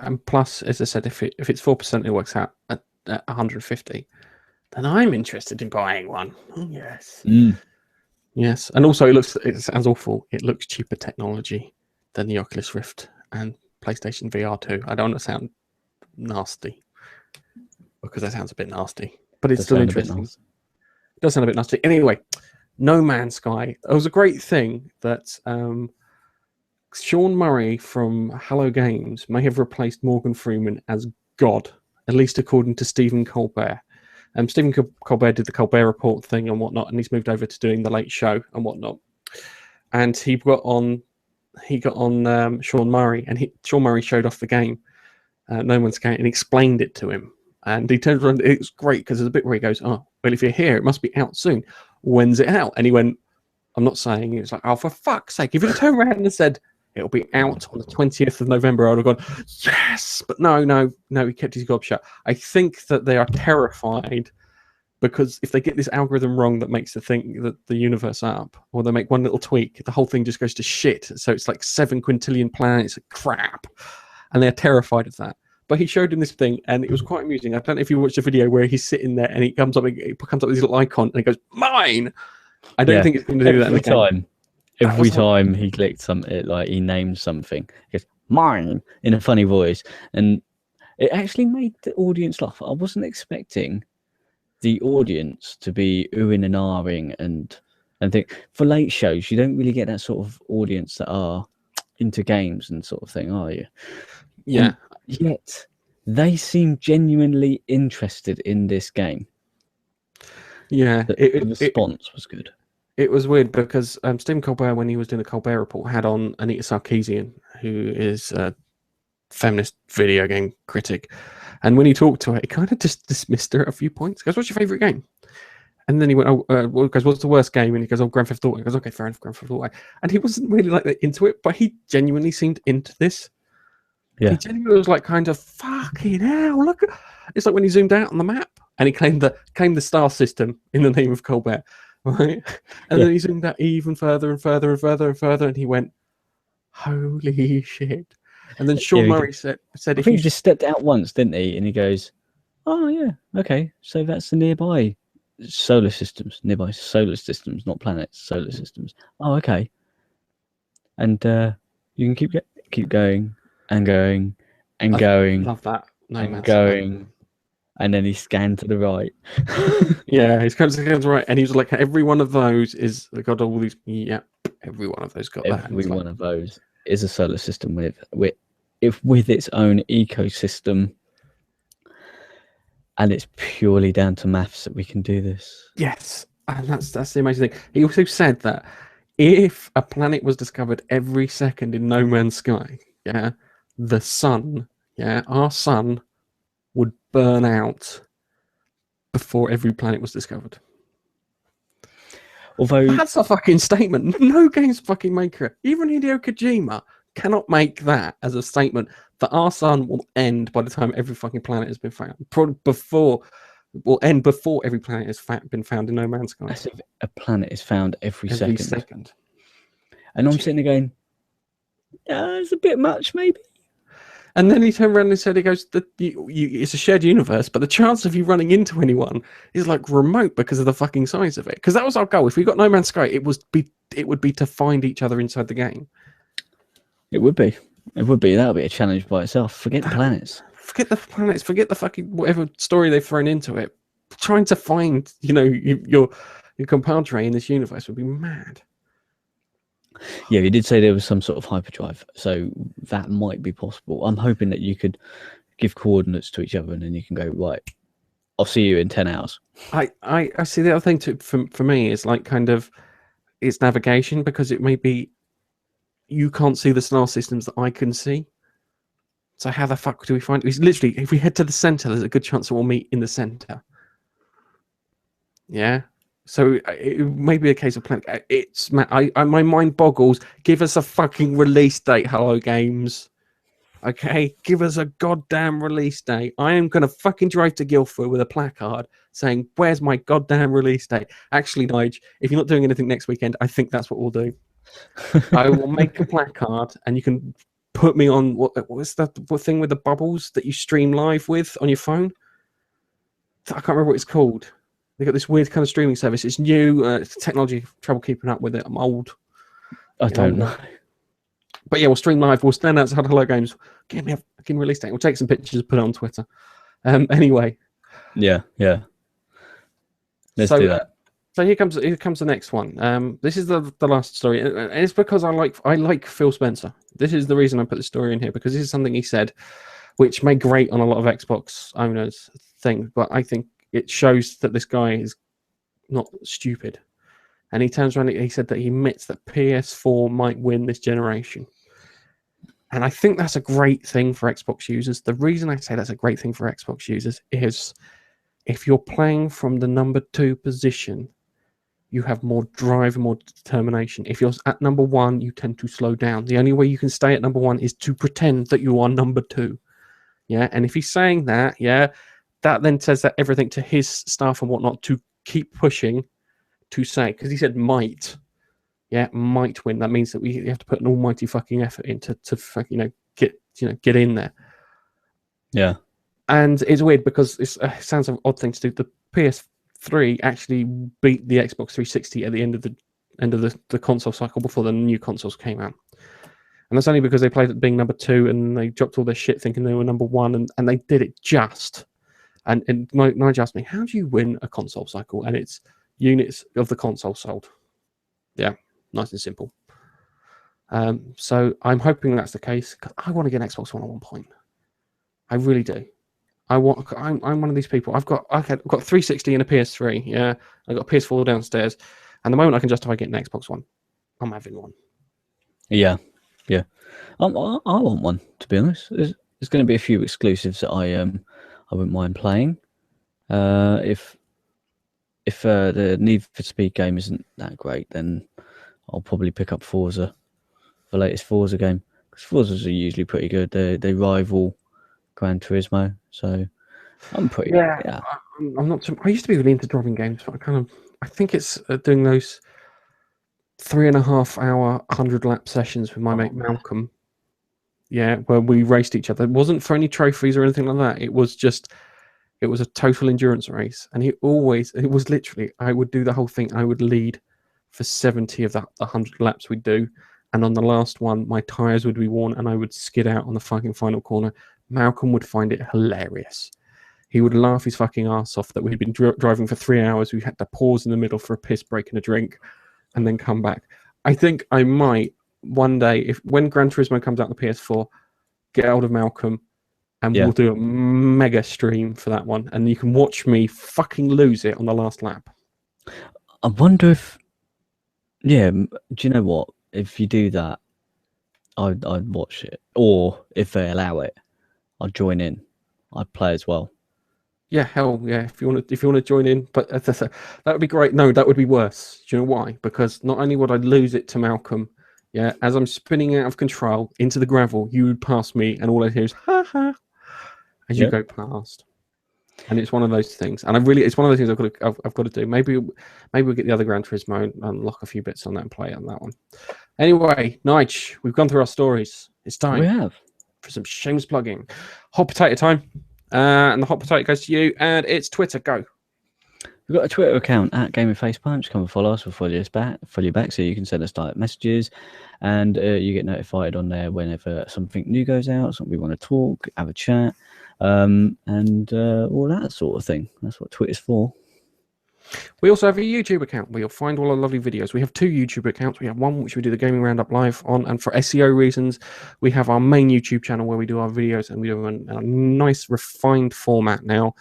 and plus, as I said, if it's 4%, it works out at 150. Then I'm interested in buying one. Oh, yes. Yes. And also it sounds awful. It looks cheaper technology than the Oculus Rift and PlayStation VR 2. I don't want to sound nasty because that sounds a bit nasty, but it's still interesting. It does sound a bit nasty. Anyway, No Man's Sky. It was a great thing that Sean Murray from Hello Games may have replaced Morgan Freeman as God, at least according to Stephen Colbert. Stephen Colbert did the Colbert Report thing and whatnot, and he's moved over to doing the Late Show and whatnot. And he got on Sean Murray, and Sean Murray showed off the game, No Man's Sky, and explained it to him. And he turned around. It was great because there's a bit where he goes, "Oh, well, if you're here, it must be out soon. When's it out?" And he went, "I'm not saying." It's like, "Oh, for fuck's sake! If you'd turned around and said it'll be out on the 20th of November, I would have gone, yes." But no. He kept his gob shut. I think that they are terrified because if they get this algorithm wrong that makes the universe up, or they make one little tweak, the whole thing just goes to shit. So it's like 7 quintillion planets of crap, and they're terrified of that. But he showed him this thing, and it was quite amusing. I don't know if you watched the video where he's sitting there, and he comes up with this little icon, and he goes, "Mine." I don't think it's going to do that every time. Every time he clicked something, like he named something, he goes, "Mine," in a funny voice, and it actually made the audience laugh. I wasn't expecting the audience to be oohing and ahhing and think. For late shows, you don't really get that sort of audience that are into games and sort of thing, are you? Yeah. And yet they seem genuinely interested in this game. Yeah, the response was good. It was weird because Stephen Colbert, when he was doing the Colbert Report, had on Anita Sarkeesian, who is a feminist video game critic. And when he talked to her, he kind of just dismissed her at a few points. He goes, "What's your favourite game?" And then he went, "What's the worst game?" And he goes, "Oh, Grand Theft Auto." He goes, "Okay, fair enough, Grand Theft Auto." And he wasn't really like that into it, but he genuinely seemed into this. Yeah. He genuinely was like, kind of, fucking hell, look. It's like when he zoomed out on the map and he claimed the star system in the name of Colbert. Right, and then he zoomed out even further and further and further and further, and he went, "Holy shit!" And then Sean Murray said, I think he just stepped out once, didn't he? And he goes, "Oh yeah, okay, so that's the nearby solar systems, not planets, solar systems. Oh, okay." And you can keep going and going and going. Love that. And going. And then he scanned to the right. Yeah, he's scanned to the right, and he was like, "Every one of those is got all these." Yeah, every one of those got that. Every one of those is a solar system with its own ecosystem, and it's purely down to maths that we can do this. Yes, and that's the amazing thing. He also said that if a planet was discovered every second in No Man's Sky, the sun, our sun, would burn out before every planet was discovered. Although that's a fucking statement. No games fucking maker, even Hideo Kojima, cannot make that as a statement that our sun will end by the time every fucking planet has been found. Will end before every planet has been found in No Man's Sky. As if a planet is found every second. And I'm sitting there going, it's a bit much, maybe. And then he turned around and said, "He goes, it's a shared universe, but the chance of you running into anyone is like remote because of the fucking size of it." Because that was our goal. If we got No Man's Sky, it would be to find each other inside the game. It would be. That would be a challenge by itself. Forget the planets. Forget the planets. Forget the fucking whatever story they've thrown into it. Trying to find, your compadre in this universe would be mad. Yeah, you did say there was some sort of hyperdrive, so that might be possible. I'm hoping that you could give coordinates to each other, and then you can go, right, I'll see you in 10 hours. I see the other thing for me is like kind of it's navigation, because it may be you can't see the star systems that I can see. So how the fuck do we find it? Literally, if we head to the center, there's a good chance that we'll meet in the center. Yeah. So it may be a case of planning. My mind boggles. Give us a fucking release date, Hello Games. Okay, give us a goddamn release date. I am gonna fucking drive to Guildford with a placard saying, "Where's my goddamn release date?" Actually, Nige, if you're not doing anything next weekend, I think that's what we'll do. I will make a placard, and you can put me on what's that thing with the bubbles that you stream live with on your phone? I can't remember what it's called. They got this weird kind of streaming service. It's new. Technology trouble keeping up with it. I'm old. I don't know. But yeah, we'll stream live. We'll stand outside Hello Games. Give me a fucking release date. We'll take some pictures, put it on Twitter. Anyway. Yeah. Let's do that. So here comes the next one. This is the last story, and it's because I like Phil Spencer. This is the reason I put the story in here, because this is something he said, which may grate on a lot of Xbox owners' things, but I think it shows that this guy is not stupid. And he turns around and he said that he admits that PS4 might win this generation. And I think that's a great thing for Xbox users. The reason I say that's a great thing for Xbox users is if you're playing from the number 2 position, you have more drive and more determination. If you're at number 1, you tend to slow down. The only way you can stay at number 1 is to pretend that you are number 2. Yeah, and if he's saying that, that then says that everything to his staff and whatnot to keep pushing to say, because he said might win. That means that we have to put an almighty fucking effort into get in there. Yeah, and it's weird because it sounds an odd thing to do. The PS3 actually beat the Xbox 360 at the end of the console cycle before the new consoles came out. And that's only because they played it being number 2 and they dropped all their shit thinking they were number 1, and they did it just. And Nigel asked me, how do you win a console cycle? And it's units of the console sold. Yeah, nice and simple. So I'm hoping that's the case, because I want to get an Xbox One at one point. I really do. I'm one of these people. I've got 360 and a PS3. Yeah, I've got a PS4 downstairs. And the moment I can justify getting an Xbox One, I'm having one. Yeah. I want one, to be honest. There's going to be a few exclusives that I wouldn't mind playing. If the Need for Speed game isn't that great, then I'll probably pick up Forza, the latest Forza game, because Forzas are usually pretty good. They rival Gran Turismo, so I'm pretty. Yeah. I'm not. I used to be really into driving games, but I think it's doing those 3.5 hour 100 lap sessions with my mate Malcolm. Yeah, where we raced each other. It wasn't for any trophies or anything like that. It was a total endurance race. And it was literally, I would do the whole thing. I would lead for 70 of the 100 laps we'd do. And on the last one, my tyres would be worn and I would skid out on the fucking final corner. Malcolm would find it hilarious. He would laugh his fucking ass off that we'd been driving for 3 hours. We had to pause in the middle for a piss break and a drink and then come back. I think I might one day, when Gran Turismo comes out on the PS4, get hold of Malcolm and we'll do a mega stream for that one. And you can watch me fucking lose it on the last lap. I wonder if... Yeah, do you know what? If you do that, I'd watch it. Or if they allow it, I'd join in. I'd play as well. Yeah, hell yeah. If you want to join in, but that would be great. No, that would be worse. Do you know why? Because not only would I lose it to Malcolm, as I'm spinning out of control into the gravel, you would pass me, and all I hear is ha ha as you go past. And it's one of those things. And it's one of those things I've got to do. Maybe we'll get the other Gran Turismo and unlock a few bits on that and play on that one. Anyway, Nige, we've gone through our stories. It's time. We have. For some shameless plugging. Hot potato time. And the hot potato goes to you, and it's Twitter. Go. We've got a Twitter account at Game of Face Punch. Come and follow us. We'll follow you back, so you can send us direct messages, and you get notified on there whenever something new goes out, something we want to talk, have a chat, and all that sort of thing. That's what Twitter's for. We also have a YouTube account where you'll find all our lovely videos. We have 2 YouTube accounts. We have one which we do the Gaming Roundup live on, and for SEO reasons, we have our main YouTube channel where we do our videos, and we do a nice refined format now.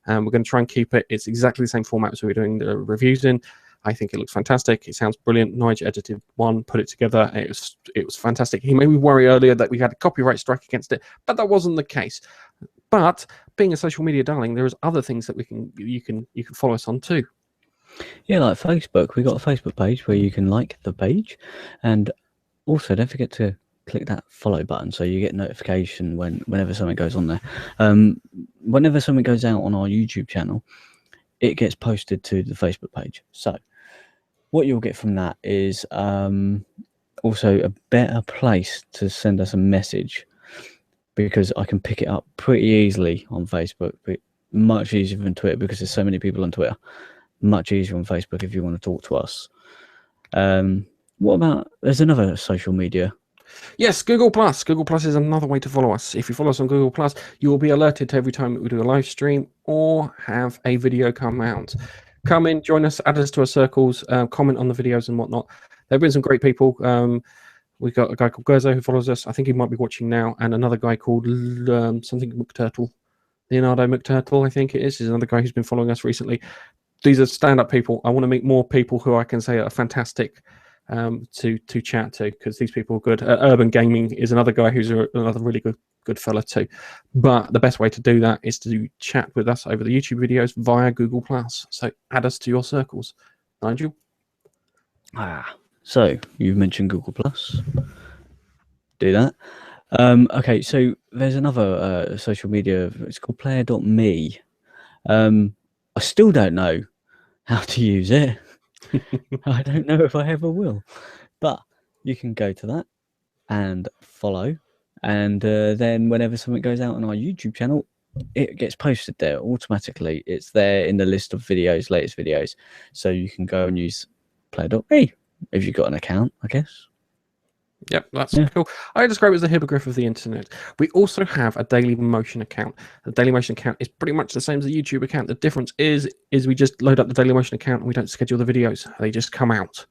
We're going to try and keep it. It's exactly the same format as we were doing the reviews in. I think it looks fantastic. It sounds brilliant. Nigel edited one, put it together. It was fantastic. He made me worry earlier that we had a copyright strike against it, but that wasn't the case. But being a social media darling, there's other things that you can follow us on too. Yeah, like Facebook. We've got a Facebook page where you can like the page, and also don't forget to click that follow button so you get notification whenever something goes on there. Whenever something goes out on our YouTube channel, it gets posted to the Facebook page. So what you'll get from that is also a better place to send us a message, because I can pick it up pretty easily on Facebook, but much easier than Twitter because there's so many people on Twitter. Much easier on Facebook if you want to talk to us. What about, there's another social media Yes, Google Plus. Google Plus is another way to follow us. If you follow us on Google Plus, you will be alerted to every time that we do a live stream or have a video come out. Come in, join us, add us to our circles, comment on the videos and whatnot. There have been some great people. We've got a guy called Gerzo who follows us. I think he might be watching now, and another guy called something McTurtle. Leonardo McTurtle, I think it is another guy who's been following us recently. These are stand-up people. I want to meet more people who I can say are fantastic to chat to, because these people are good. Urban Gaming is another guy who's another really good fella too. But the best way to do that is to chat with us over the YouTube videos via Google Plus. So add us to your circles. Nigel? So you mentioned Google Plus. Do that. Okay, so there's another social media. It's called player.me. I still don't know how to use it. I don't know if I ever will. But you can go to that and follow. And then whenever something goes out on our YouTube channel, it gets posted there automatically. It's there in the list of videos, latest videos. So you can go and use player.me if you've got an account, I guess. Yep, that's cool. I describe it as the hippogriff of the internet. We also have a Daily Motion account. The Daily Motion account is pretty much the same as the YouTube account. The difference is we just load up the Daily Motion account and we don't schedule the videos. They just come out.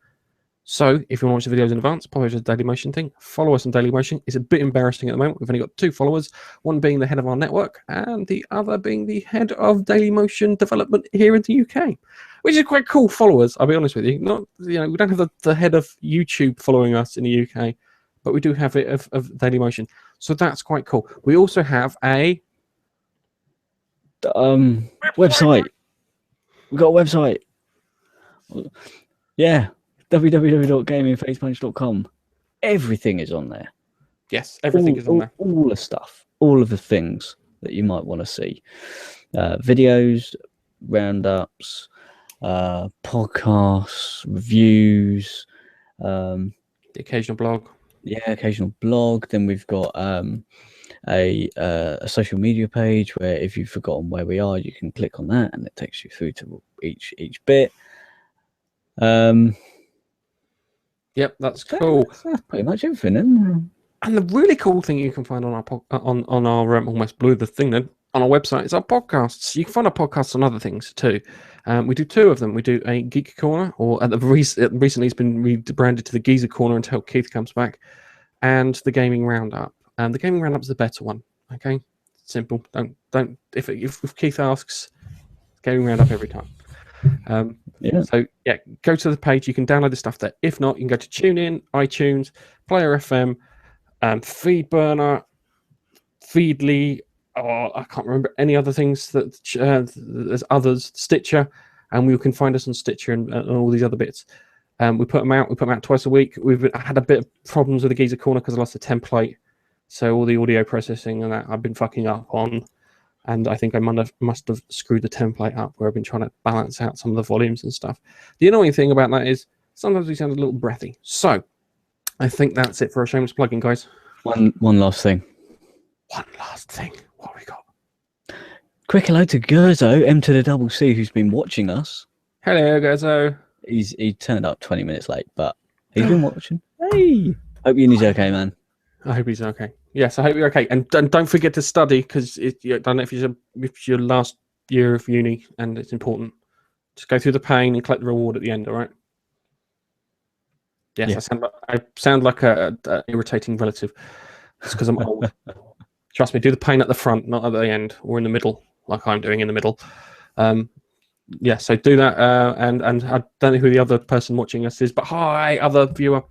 So if you want to watch the videos in advance, pop over to the Daily Motion thing. Follow us on Daily Motion. It's a bit embarrassing at the moment. We've only got 2 followers, one being the head of our network and the other being the head of Daily Motion development here in the UK, which is quite cool followers, I'll be honest with you. Not, we don't have the head of YouTube following us in the UK, but we do have it of Daily Motion. So that's quite cool. We also have a website. We've got a website. Yeah. www.gamingfacepunch.com. Everything is on there. Yes, everything is on there. All the stuff. All of the things that you might want to see. Videos, roundups, podcasts, reviews. The occasional blog. Yeah, occasional blog. Then we've got a social media page where if you've forgotten where we are, you can click on that and it takes you through to each bit. Yep, that's cool. That's pretty much everything, isn't it? And the really cool thing you can find on our almost blew the thing then on our website is our podcasts. You can find our podcasts on other things too. We do 2 of them. We do a Geek Corner, or recently it's been rebranded to the Geezer Corner until Keith comes back, and the Gaming Roundup. The Gaming Roundup is the better one. Okay, simple. Don't if Keith asks, Gaming Roundup every time. So yeah, go to the page. You can download the stuff there. If not, you can go to TuneIn, iTunes, Player FM, Feedburner, Feedly. I can't remember any other things that there's others. Stitcher, and you can find us on Stitcher and all these other bits. We put them out. We put them out twice a week. We've had a bit of problems with the Geezer Corner because I lost the template, so all the audio processing and that I've been fucking up on. And I think I must have screwed the template up where I've been trying to balance out some of the volumes and stuff. The annoying thing about that is sometimes we sound a little breathy. So I think that's it for a shameless plug-in, guys. One last thing. One last thing. What have we got? Quick hello to Gerzo, M to the double C, who's been watching us. Hello, Gerzo. He turned up 20 minutes late, but he's been watching. Hey! Hope Uni's okay, man. I hope he's okay. Yes, I hope you're okay. And don't forget to study, because I don't know if it's your last year of uni, and it's important. Just go through the pain and collect the reward at the end, all right? Yes, yeah. I sound like a irritating relative. It's because I'm old. Trust me, do the pain at the front, not at the end, or in the middle, like I'm doing in the middle. Yeah, so do that. And I don't know who the other person watching us is, but hi, other viewer.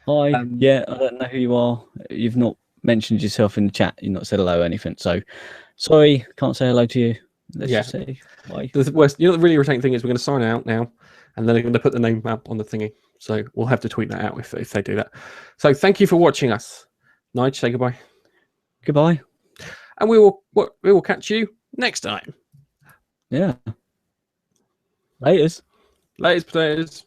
Hi. Yeah, I don't know who you are. You've not mentioned yourself in the chat. You've not said hello or anything. So, sorry, can't say hello to you. Let's just say bye. The worst, the really irritating thing is we're going to sign out now, and then they're going to put the name up on the thingy. So we'll have to tweet that out if they do that. So thank you for watching us. Nige, say goodbye. Goodbye. And we will catch you next time. Yeah. Laters. Laters, potatoes.